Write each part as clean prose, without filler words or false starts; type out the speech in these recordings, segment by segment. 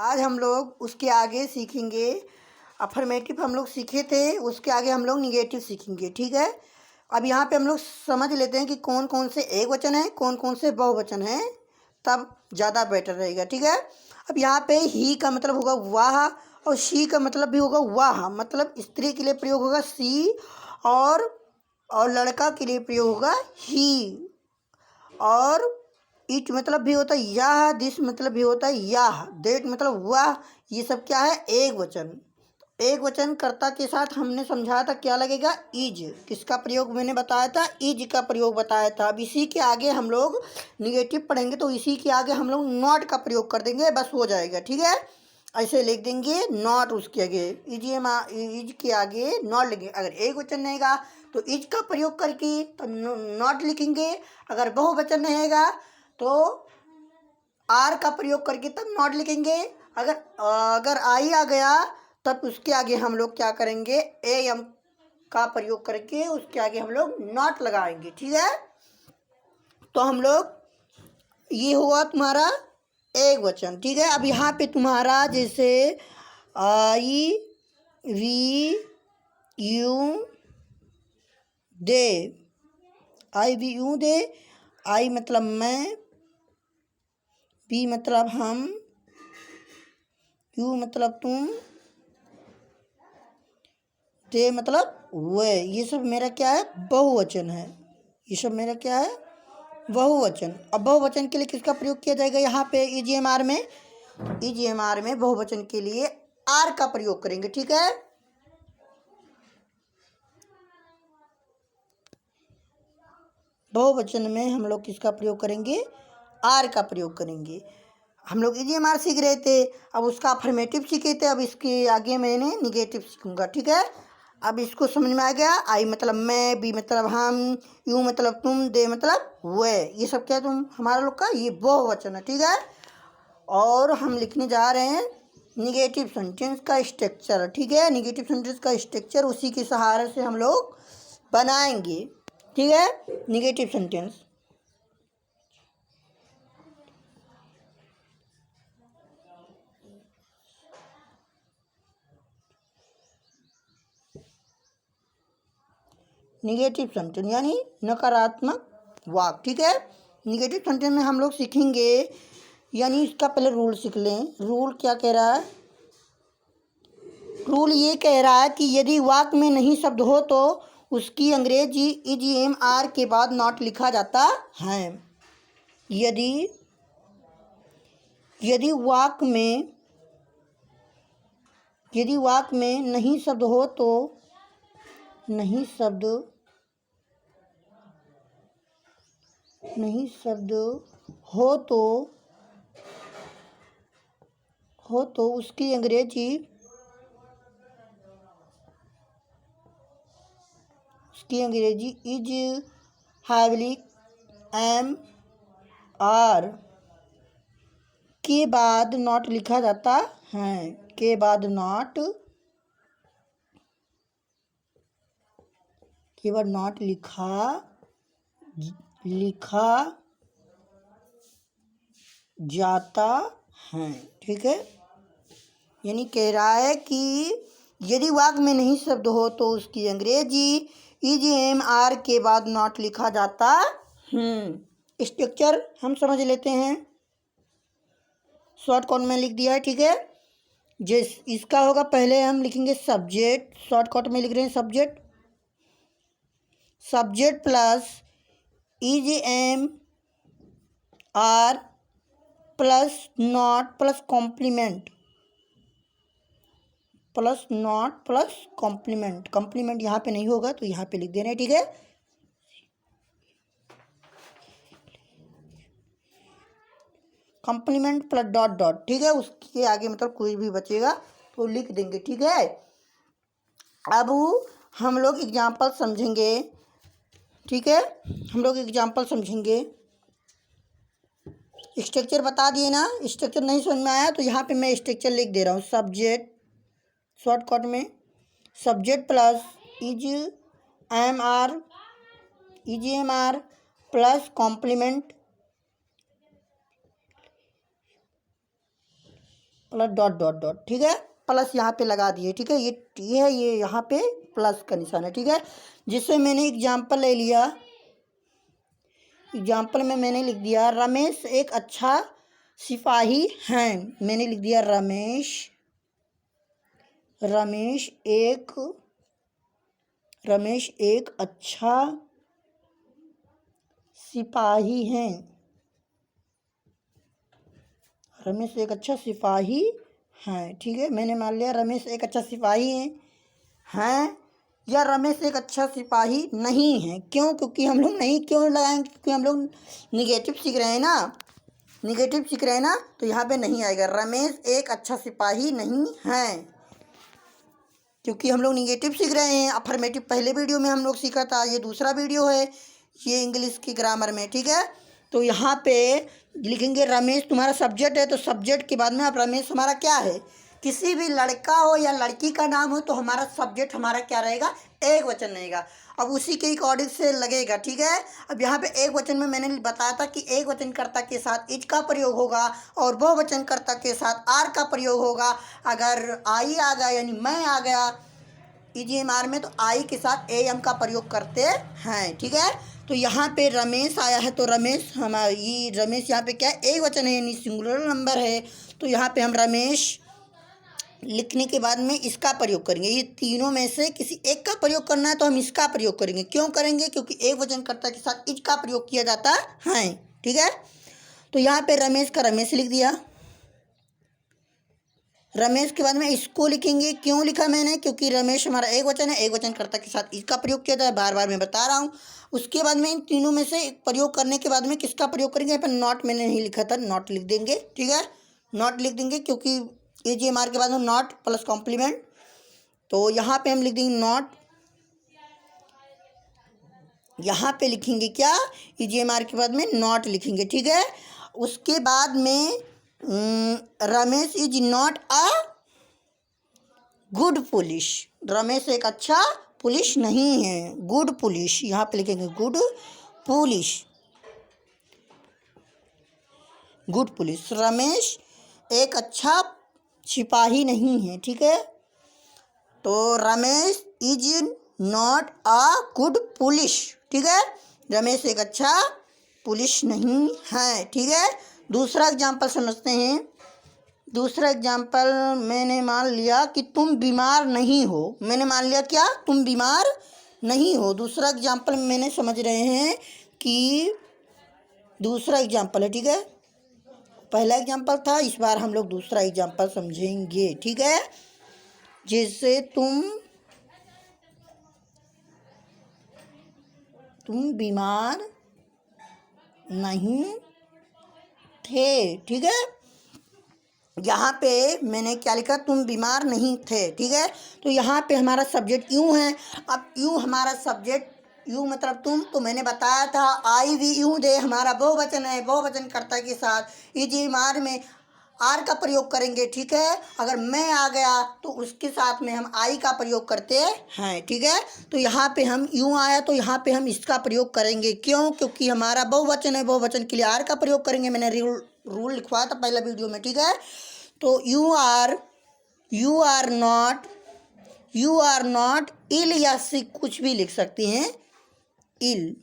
आज हम लोग उसके आगे सीखेंगे। अफर्मेटिव हम लोग सीखे थे, उसके आगे हम लोग निगेटिव सीखेंगे। ठीक है, अब यहाँ पे हम लोग समझ लेते हैं कि कौन कौन से एक वचन है, कौन कौन से बहुवचन है, तब ज़्यादा बेटर रहेगा। ठीक है, अब यहाँ पे ही का मतलब होगा वाह, और शी का मतलब भी होगा वाह, मतलब स्त्री के लिए प्रयोग होगा सी, और लड़का के लिए प्रयोग होगा ही। और इट मतलब भी होता है यह, दिस मतलब भी होता है यह, देट मतलब वह। ये सब क्या है, एक वचन। एक वचन कर्ता के साथ हमने समझाया था क्या लगेगा, इज। किसका प्रयोग मैंने बताया था, इज का प्रयोग बताया था। अब इसी के आगे हम लोग निगेटिव पढ़ेंगे तो इसी के आगे हम लोग नॉट का प्रयोग कर देंगे, बस हो जाएगा। ठीक है, ऐसे लिख देंगे नॉट उसके आगे, इज के आगे नॉट लिखेंगे। अगर एक वचन रहेगा तो इज का प्रयोग करके तो नॉट लिखेंगे। अगर बहुवचन रहेगा तो आर का प्रयोग करके तब नॉट लिखेंगे। अगर अगर आई आ गया तब उसके आगे हम लोग क्या करेंगे, ए एम का प्रयोग करके उसके आगे हम लोग नॉट लगाएंगे। ठीक है, तो हम लोग, ये हुआ तुम्हारा एक वचन। ठीक है, अब यहाँ पे तुम्हारा जैसे आई वी यू दे, आई वी यू दे, आई मतलब मैं, बी मतलब हम, यू मतलब तुम, दे मतलब वे। ये सब मेरा क्या है, बहुवचन है। ये सब मेरा क्या है, बहुवचन। अब बहुवचन के लिए किसका प्रयोग किया जाएगा, यहाँ पे ईजीएमआर में, ईजीएमआर में बहुवचन के लिए आर का प्रयोग करेंगे। ठीक है, बहुवचन में हम लोग किसका प्रयोग करेंगे, आर का प्रयोग करेंगे। हम लोग ईजीएमआर सीख रहे थे, अब उसका अफर्मेटिव सीखे थे, अब इसके आगे मैंने निगेटिव सीखूंगा। ठीक है, अब इसको समझ में आ गया। आई मतलब मैं, बी मतलब हम, यू मतलब तुम, दे मतलब वे। ये सब क्या तुम हमारा लोग का ये बहुवचन है। ठीक है, और हम लिखने जा रहे हैं निगेटिव सेंटेंस का स्ट्रक्चर। ठीक है, निगेटिव सेंटेंस का स्ट्रक्चर उसी के सहारे से हम लोग बनाएंगे। ठीक है, निगेटिव सेंटेंस। निगेटिव सेंटेंस यानी नकारात्मक वाक्य। ठीक है, निगेटिव सेंटेंस में हम लोग सीखेंगे, यानी इसका पहले रूल सीख लें। रूल क्या कह रहा है, रूल ये कह रहा है कि यदि वाक्य में नहीं शब्द हो तो उसकी अंग्रेजी ईजीएमआर के बाद नॉट लिखा जाता है। यदि यदि वाक्य में यदि वाक्य में नहीं शब्द हो तो नहीं शब्द हो तो उसकी अंग्रेजी इज हैवली एम आर के बाद नॉट लिखा जाता है। के बाद नॉट लिखा जाता है। ठीक है, यानी कह रहा है कि यदि वाक्य में नहीं शब्द हो तो उसकी अंग्रेजी ईजीएमआर के बाद नॉट लिखा जाता। स्ट्रक्चर हम समझ लेते हैं, शॉर्ट कट में लिख दिया है। ठीक है, जिस इसका होगा, पहले हम लिखेंगे सब्जेक्ट, शॉर्टकट में लिख रहे हैं subject plus EGMR plus not plus complement, plus not plus complement. Complement यहाँ पे नहीं होगा तो यहाँ पे लिख देना है। ठीक है, कॉम्प्लीमेंट प्लस डॉट डॉट। ठीक है, उसके आगे मतलब कोई भी बचेगा तो लिख देंगे। ठीक है, अब हम लोग एग्जाम्पल समझेंगे। ठीक है, हम लोग एग्जाम्पल समझेंगे। स्ट्रक्चर बता दिए ना, स्ट्रक्चर नहीं समझ में आया तो यहाँ पे मैं स्ट्रक्चर लिख दे रहा हूँ। सब्जेक्ट, शॉर्टकट में subject plus EGMR plus complement plus dot dot dot, ठीक है, प्लस यहाँ पे लगा दिए, ठीक है, ये है, ये यहाँ पे प्लस का निशान है, ठीक है। जिससे मैंने एग्जाम्पल ले लिया, एग्जाम्पल में मैंने लिख दिया रमेश एक अच्छा सिपाही है। मैंने लिख दिया रमेश एक अच्छा सिपाही है। रमेश एक अच्छा सिपाही है, ठीक है। मैंने मान लिया रमेश एक अच्छा सिपाही है या रमेश एक अच्छा सिपाही नहीं है। क्यों? क्योंकि हम लोग नहीं क्यों लगाएंगे, क्योंकि हम लोग निगेटिव सीख रहे हैं ना, तो यहाँ पे नहीं आएगा। रमेश एक अच्छा सिपाही नहीं है, क्योंकि हम लोग निगेटिव सीख रहे हैं। अफर्मेटिव पहले वीडियो में हम लोग सीखा था, ये दूसरा वीडियो है ये इंग्लिश की ग्रामर में, ठीक है। तो यहाँ पे लिखेंगे रमेश तुम्हारा सब्जेक्ट है, तो सब्जेक्ट के बाद में आप रमेश हमारा क्या है, किसी भी लड़का हो या लड़की का नाम हो तो हमारा सब्जेक्ट हमारा क्या रहेगा, एक वचन रहेगा। अब उसी के अकॉर्डिंग से लगेगा, ठीक है। अब यहाँ पे एक वचन में मैंने बताया था कि एक वचनकर्ता के साथ इज का प्रयोग होगा और बहुवचनकर्ता के साथ आर का प्रयोग होगा। अगर आई आ गया यानी मैं आ गया ईजीएमआर में, तो आई के साथ एम का प्रयोग करते हैं, ठीक है। तो यहाँ पे रमेश आया है, तो रमेश हमारी रमेश यहाँ पे क्या है, एक वचन है यानी सिंगुलर नंबर है। तो यहाँ पे हम रमेश लिखने के बाद में इसका प्रयोग करेंगे। ये तीनों में से किसी एक का प्रयोग करना है तो हम इसका प्रयोग करेंगे। क्यों करेंगे? क्योंकि एक वचनकर्ता के साथ इज का प्रयोग किया जाता है, ठीक है। तो यहाँ पे रमेश का रमेश लिख दिया। रमेश के बाद में इसको लिखेंगे। क्यों लिखा मैंने? क्योंकि रमेश हमारा एक वचन है, एक वचनकर्ता के साथ इसका प्रयोग किया जाता है, बार बार मैं बता रहा हूँ। उसके बाद में इन तीनों में से प्रयोग करने के बाद में किसका प्रयोग करेंगे? यहाँ पर नॉट मैंने नहीं लिखा था, नॉट लिख देंगे, ठीक है। नॉट लिख देंगे क्योंकि एजीएमआर के बाद में नॉट प्लस कॉम्प्लीमेंट, तो यहाँ पे हम लिख देंगे नॉट। यहाँ पे लिखेंगे क्या, एजीएमआर के बाद में नॉट लिखेंगे, ठीक है। उसके बाद में Ramesh is not a good police. Ramesh एक अच्छा पुलिस नहीं है, गुड पुलिस, यहाँ पे लिखेंगे good police, good police. Ramesh एक अच्छा सिपाही नहीं है, ठीक है। तो Ramesh is not a good police, ठीक है। रमेश एक अच्छा पुलिस नहीं है, ठीक है। दूसरा एग्जाम्पल समझते हैं। दूसरा एग्जाम्पल मैंने मान लिया कि तुम बीमार नहीं हो। मैंने मान लिया क्या, तुम बीमार नहीं हो। दूसरा एग्जाम्पल मैंने समझ रहे हैं कि दूसरा एग्जाम्पल है, ठीक है। पहला एग्जाम्पल था, इस बार हम लोग दूसरा एग्जाम्पल समझेंगे, ठीक है। जैसे तुम बीमार नहीं थे, ठीक है। यहाँ पे मैंने क्या लिखा, तुम बीमार नहीं थे, ठीक है। तो यहाँ पे हमारा सब्जेक्ट यूँ है। अब यूँ हमारा सब्जेक्ट, यूँ मतलब तुम, तो मैंने बताया था आई वी यूँ दे हमारा बहुवचन है, बहुवचनकर्ता के साथ ईजीएमआर में आर का प्रयोग करेंगे, ठीक है। अगर मैं आ गया तो उसके साथ में हम आई का प्रयोग करते हैं, ठीक है। तो यहाँ पे हम यूँ आया तो यहाँ पे हम इसका प्रयोग करेंगे। क्यों? क्योंकि हमारा बहुवचन है, बहुवचन के लिए आर का प्रयोग करेंगे। मैंने रूल लिखवाया था पहला वीडियो में, ठीक है। तो यू आर नॉट इल या सिक, कुछ भी लिख सकते हैं, इल,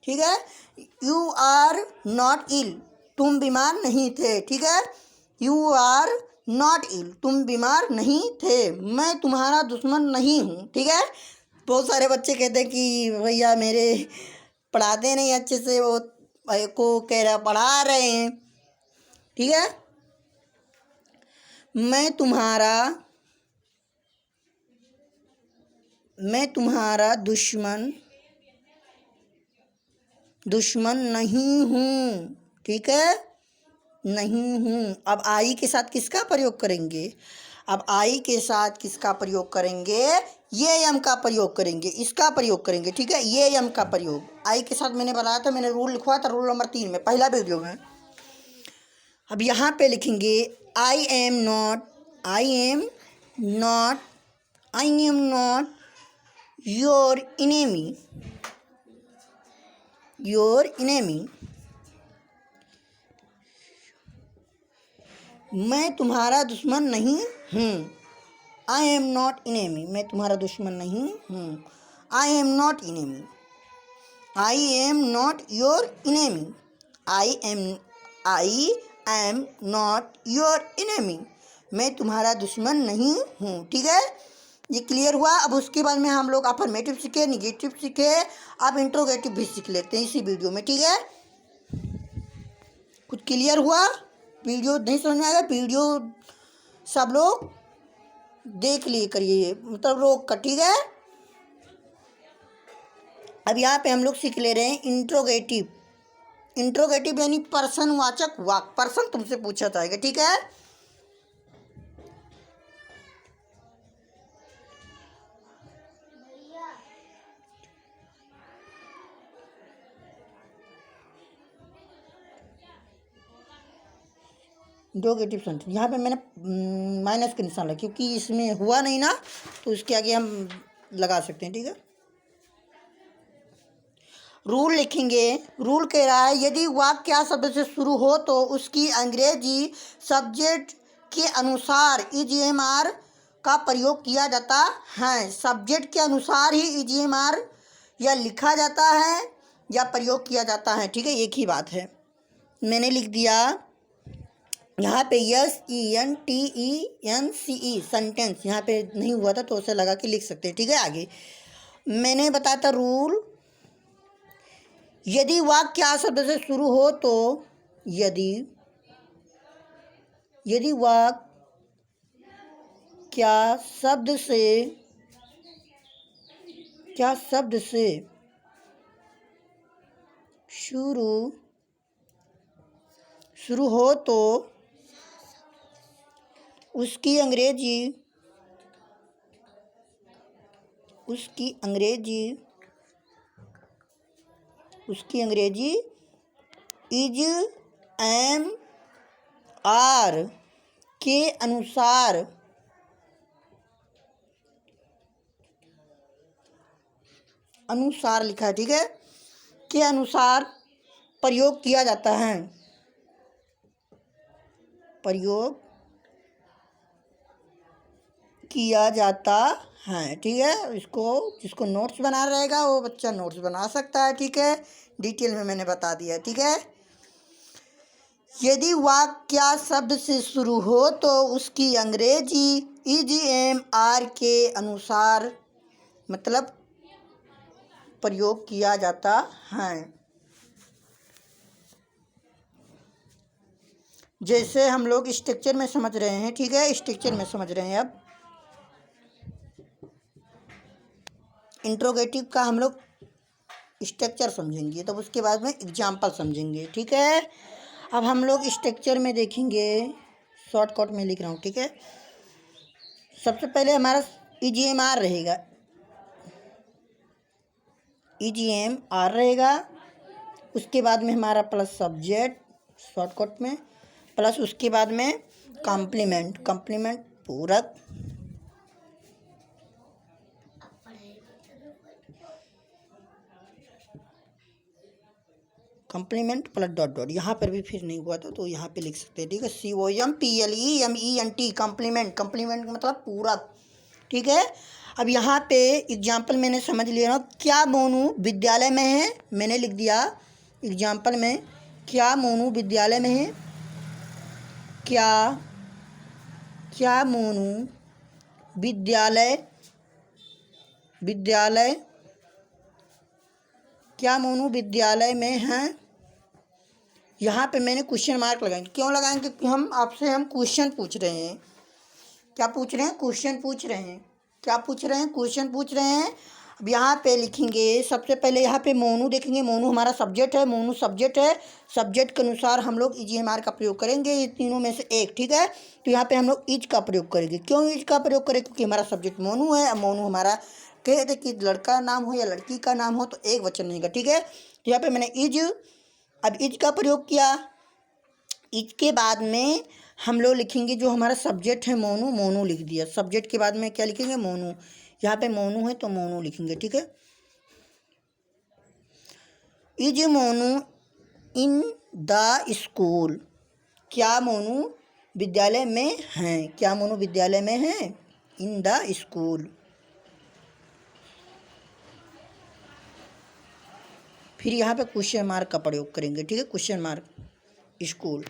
ठीक है। यू आर नॉट इल, तुम बीमार नहीं थे, ठीक है। यू आर नॉट इल, तुम बीमार नहीं थे। मैं तुम्हारा दुश्मन नहीं हूँ, ठीक है। बहुत सारे बच्चे कहते हैं कि भैया मेरे पढ़ाते नहीं अच्छे से, वो भाई को कह रहा पढ़ा रहे हैं, ठीक है। मैं तुम्हारा दुश्मन नहीं हूँ, ठीक है, नहीं हूँ। अब आई के साथ किसका प्रयोग करेंगे? अब आई के साथ किसका प्रयोग करेंगे? ये यम का प्रयोग करेंगे, इसका प्रयोग करेंगे, ठीक है। ये यम का प्रयोग आई के साथ मैंने बताया था, मैंने रूल लिखवाया था रूल नंबर 3 में, पहला वीडियो में। अब यहाँ पे लिखेंगे I am not your enemy, मैं तुम्हारा दुश्मन नहीं हूँ। आई एम नॉट इनेमी, मैं तुम्हारा दुश्मन नहीं हूँ। I am not enemy, I am not your enemy, I am not your enemy, मैं तुम्हारा दुश्मन नहीं हूँ। ठीक है, ये क्लियर हुआ। अब उसके बाद में हम लोग अफर्मेटिव सीखे, निगेटिव सीखे, अब इंट्रोगेटिव भी सीख लेते हैं इसी वीडियो में। ठीक है, कुछ क्लियर हुआ? वीडियो नहीं समझ में आएगा, वीडियो सब लोग देख लिए करिए, मतलब रोक कर। ठीक है, अब यहाँ पे हम लोग सीख ले रहे हैं इंट्रोगेटिव। इंट्रोगेटिव यानी प्रश्नवाचक वाक्य, प्रश्न तुमसे पूछा जाएगा। ठीक है, इंट्रोगेटिव सेंटेंस यहाँ पे मैंने माइनस का निशान लगा क्योंकि इसमें हुआ नहीं ना, तो उसके आगे हम लगा सकते हैं। ठीक है, रूल लिखेंगे। रूल कह रहा है यदि वाक्य क्या शब्द से शुरू हो तो उसकी अंग्रेजी सब्जेक्ट के अनुसार ईजीएमआर का प्रयोग किया जाता है। सब्जेक्ट के अनुसार ही ईजीएमआर या लिखा जाता है या प्रयोग किया जाता है। ठीक है, एक ही बात है। मैंने लिख दिया यहाँ पे SENTENCE सेंटेंस, यहाँ पे नहीं हुआ था तो उसे लगा के लिख सकते हैं। ठीक है, आगे मैंने बताया था रूल, यदि वाक्य क्या शब्द से शुरू हो तो यदि वाक्य क्या शब्द से शुरू हो तो उसकी अंग्रेजी इज एम आर के अनुसार लिखा है। ठीक है, के अनुसार प्रयोग किया जाता है। प्रयोग किया जाता है। ठीक है, इसको जिसको नोट्स बना रहेगा वो बच्चा नोट्स बना सकता है। ठीक है, डिटेल में मैंने बता दिया। ठीक है, यदि वाक्य क्या शब्द से शुरू हो तो उसकी अंग्रेजी ईजीएमआर के अनुसार मतलब प्रयोग किया जाता है। जैसे हम लोग स्ट्रक्चर में समझ रहे हैं। ठीक है, स्ट्रक्चर में समझ रहे हैं। अब इंट्रोगेटिव का हम लोग स्ट्रक्चर समझेंगे, तब उसके बाद में एग्जाम्पल समझेंगे। ठीक है, अब हम लोग स्ट्रक्चर में देखेंगे, शॉर्टकट में लिख रहा हूँ। ठीक है, सबसे पहले हमारा ईजीएमआर रहेगा, ईजीएमआर रहेगा। उसके बाद में हमारा प्लस सब्जेक्ट शॉर्टकट में, प्लस उसके बाद में कॉम्प्लीमेंट पूरक, कॉम्प्लीमेंट प्लस डॉट डॉट। यहाँ पर भी फिर नहीं हुआ था तो यहाँ पे लिख सकते हैं। ठीक है, COMPLEMENT कॉम्प्लीमेंट मतलब पूरक। ठीक है, अब यहाँ पे एग्जाम्पल मैंने समझ लिया। क्या मोनू विद्यालय में है, मैंने लिख दिया एग्जाम्पल में, क्या मोनू विद्यालय में है। क्या मोनू क्या मोनू विद्यालय में है। यहाँ पे मैंने क्वेश्चन मार्क लगाएंगे। क्यों लगाएंगे? क्योंकि हम क्वेश्चन पूछ रहे हैं। क्या पूछ रहे हैं? क्वेश्चन पूछ रहे हैं। क्या पूछ रहे हैं? क्वेश्चन पूछ रहे हैं। अब यहाँ पे लिखेंगे, सबसे पहले यहाँ पे मोनू देखेंगे। मोनू हमारा सब्जेक्ट है, मोनू सब्जेक्ट है। सब्जेक्ट के अनुसार हम लोग ईजीएमआर का प्रयोग करेंगे, ये तीनों में से एक। ठीक है, तो यहाँ पे हम लोग इज का प्रयोग करेंगे। क्यों इज का प्रयोग करें? क्योंकि हमारा सब्जेक्ट मोनू है। अब मोनू हमारा कहते कि लड़का नाम हो या लड़की का नाम हो तो एक वचन रहेगा। ठीक है, तो यहाँ पे मैंने अब इज का प्रयोग किया। इज के बाद में हम लोग लिखेंगे जो हमारा सब्जेक्ट है मोनू लिख दिया। सब्जेक्ट के बाद में क्या लिखेंगे? मोनू। यहाँ पे मोनू है तो मोनू लिखेंगे। ठीक है, is Monu in the school. क्या मोनू विद्यालय में हैं। क्या मोनू विद्यालय में हैं? In the school. फिर यहाँ पे क्वेश्चन मार्क का प्रयोग करेंगे, ठीक है, क्वेश्चन मार्क, स्कूल।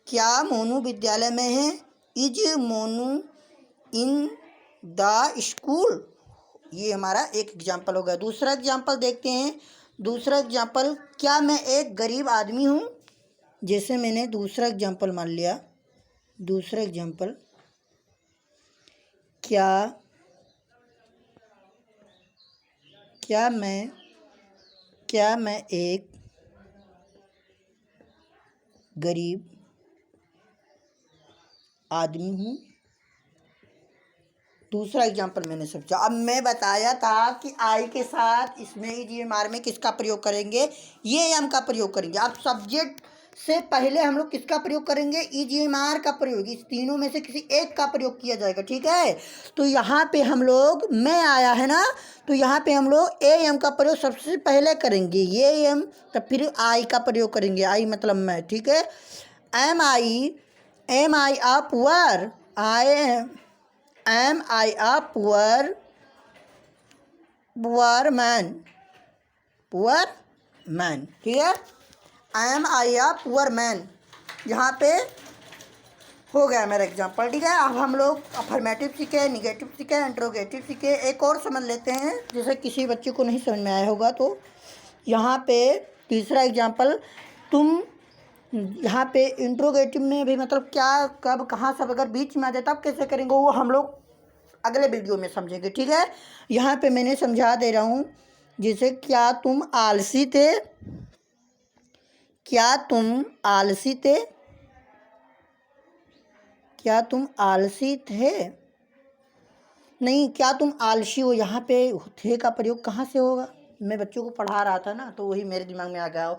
क्या मोनू विद्यालय में है? Is Monu in the school. ये हमारा एक एग्जाम्पल हो गया। दूसरा एग्जाम्पल देखते हैं। दूसरा एग्जाम्पल, क्या मैं एक गरीब आदमी हूँ? जैसे मैंने दूसरा एग्जाम्पल मान लिया, दूसरा एग्जाम्पल, क्या मैं एक गरीब आदमी हूँ? दूसरा एग्जाम्पल मैंने समझा। अब मैं बताया था कि आई के साथ इसमें इज मार में किसका प्रयोग करेंगे? ये एम का प्रयोग करेंगे। अब सब्जेक्ट से पहले हम लोग किसका प्रयोग करेंगे? इज मार का प्रयोग। इस तीनों में से किसी एक का प्रयोग किया जाएगा, ठीक है। तो यहाँ पे हम लोग, मैं आया है ना, तो यहाँ पे हम लोग ए एम का प्रयोग सबसे पहले करेंगे, ये एम, तब फिर आई का प्रयोग करेंगे, आई मतलब मैं, ठीक है। Am I a poor, Am I a poor man, ठीक है। Am I a poor man, यहाँ पे हो गया मेरा एग्जाम्पल, ठीक है। अब हम लोग अफर्मेटिव सीखे, निगेटिव सीखे, इंट्रोगेटिव सीखे। एक और समझ लेते हैं, जैसे किसी बच्चे को नहीं समझ में आया होगा तो यहाँ पे तीसरा एग्जाम्पल, तुम, यहाँ पे इंट्रोगेटिव में भी मतलब क्या, कब, कहाँ, सब अगर बीच में आ जाए तब कैसे करेंगे, वो हम लोग अगले वीडियो में समझेंगे, ठीक है। यहाँ पे मैंने समझा दे रहा हूँ। जैसे क्या तुम आलसी थे? क्या तुम आलसी थे? क्या तुम आलसी थे? नहीं, क्या तुम आलसी हो। यहाँ पे थे का प्रयोग कहाँ से होगा? मैं बच्चों को पढ़ा रहा था ना, तो वही मेरे दिमाग में आ गया।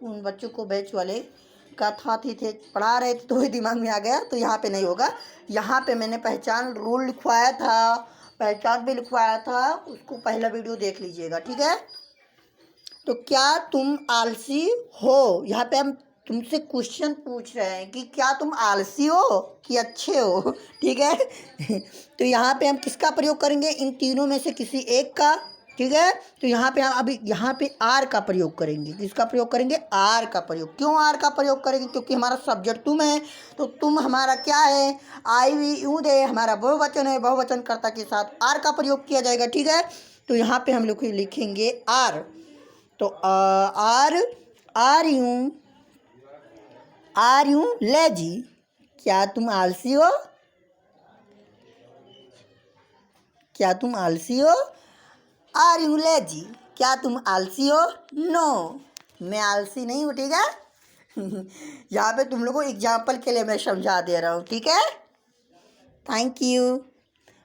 उन बच्चों को बैच वाले का था थी थे पढ़ा रहे थे, तो वही दिमाग में आ गया। तो यहाँ पे नहीं होगा। यहाँ पे मैंने पहचान रूल लिखवाया था, पहचान भी लिखवाया था, उसको पहला वीडियो देख लीजिएगा, ठीक है। तो क्या तुम आलसी हो, यहाँ पे हम तुमसे क्वेश्चन पूछ रहे हैं कि क्या तुम आलसी हो कि अच्छे हो, ठीक है। तो यहाँ पे हम किसका प्रयोग करेंगे? इन तीनों में से किसी एक का, ठीक है। तो यहाँ पे हम अभी यहाँ पे आर का प्रयोग करेंगे। किसका प्रयोग करेंगे? आर का प्रयोग। क्यों आर का प्रयोग करेंगे? क्योंकि हमारा सब्जेक्ट तुम है, तो तुम हमारा क्या है? आई वी यू दे, हमारा बहुवचन है, बहुवचनकर्ता के साथ आर का प्रयोग किया जाएगा, ठीक है। तो यहाँ पे हम लोग लिखेंगे आर। तो आर यू लेजी, क्या तुम आलसी हो? क्या तुम आलसी हो? आर यू लेजी, क्या तुम आलसी हो? नो, मैं आलसी नहीं हूँ, ठीक है। यहाँ पे तुम लोगों को एग्जाम्पल के लिए मैं समझा दे रहा हूँ, ठीक है। थैंक यू,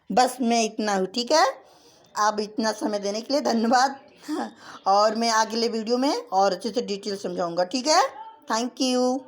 बस मैं इतना हूँ, ठीक है। आप इतना समय देने के लिए धन्यवाद। और मैं अगले वीडियो में और अच्छे से डिटेल समझाऊंगा, ठीक है। Thank you.